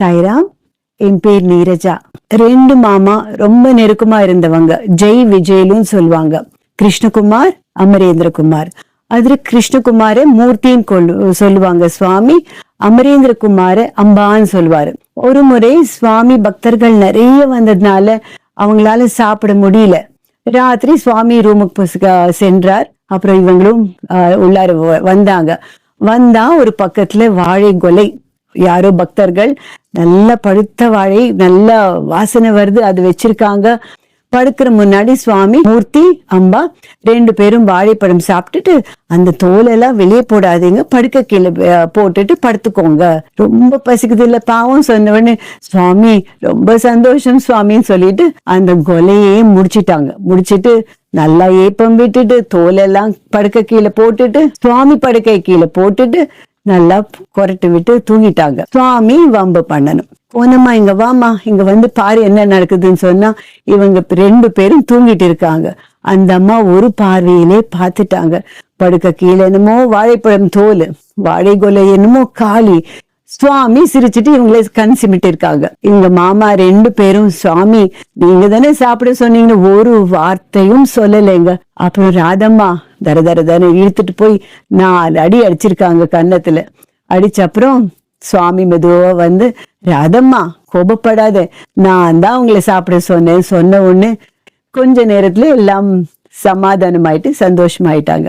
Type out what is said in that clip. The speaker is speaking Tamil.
சாய்ராம். என் பேர் நீரஜா. 2 மாமா ரொம்ப நெருக்கமா இருந்தவங்க. ஜெய் விஜய்லும் சொல்லுவாங்க. கிருஷ்ணகுமார், அமரேந்திரகுமார். அதுல கிருஷ்ணகுமார மூர்த்தின்னு சொல்லுவாங்க சுவாமி. அமரேந்திரகுமார அம்பான்னு சொல்லுவாரு. ஒரு முறை சுவாமி பக்தர்கள் நிறைய வந்ததுனால அவங்களால சாப்பிட முடியல. ராத்திரி சுவாமி ரூமுக்கு சென்றார். அப்புறம் இவங்களும் உள்ளார வந்தாங்க. வந்தா ஒரு பக்கத்துல வாழை கொலை. யாரோ பக்தர்கள் நல்ல பழுத்த வாழை, நல்ல வாசனை வருது, அது வச்சிருக்காங்க. படுக்கிற முன்னாடி சுவாமி, மூர்த்தி, அம்பா 2 பேரும் வாழைப்பழம் சாப்பிட்டுட்டு, அந்த தோலெல்லாம் வெளியே போடாதீங்க, படுக்க கீழே போட்டுட்டு படுத்துக்கோங்க, ரொம்ப பசிக்குது இல்ல பாவம் சொன்னவொடனே சுவாமி ரொம்ப சந்தோஷம் சுவாமின்னு சொல்லிட்டு அந்த கொலையே முடிச்சிட்டாங்க. முடிச்சிட்டு நல்லா ஏப்பம் விட்டுட்டு தோலெல்லாம் படுக்க கீழே போட்டுட்டு சுவாமி படுக்கை கீழே போட்டுட்டு நல்லா கொரட்டு விட்டு தூங்கிட்டாங்க. சுவாமி வம்பு பண்ணணும். போனம்மா இங்க வாமா, இங்க வந்து பாரு என்ன நடக்குதுன்னு சொன்னா, இவங்க 2 பேரும் தூங்கிட்டு இருக்காங்க. அந்த அம்மா ஒரு பார்வையிலே பார்த்துட்டாங்க. படுக்க கீழே என்னமோ வாழைப்பழம் தோல், வாழை கொலை என்னமோ காலி. சுவாமி சிரிச்சுட்டு இவங்களே கண் சிமிட்டு இருக்காங்க. இவங்க மாமா 2 பேரும், சுவாமி நீங்க தானே சாப்பிட சொன்னீங்கன்னு ஒரு வார்த்தையும் சொல்லலைங்க. அப்புறம் ராதம்மா தர தர தர இழுத்துட்டு போய் 4 அடி அடிச்சிருக்காங்க கன்னத்துல. அடிச்ச அப்புறம் சுவாமி மெதுவா வந்து, ராதம்மா கோபப்படாத, நான் தான் உங்களை சாப்பிட சொன்ன உடனே கொஞ்ச நேரத்துல எல்லாம் சமாதானமாயிட்டு சந்தோஷமாயிட்டாங்க.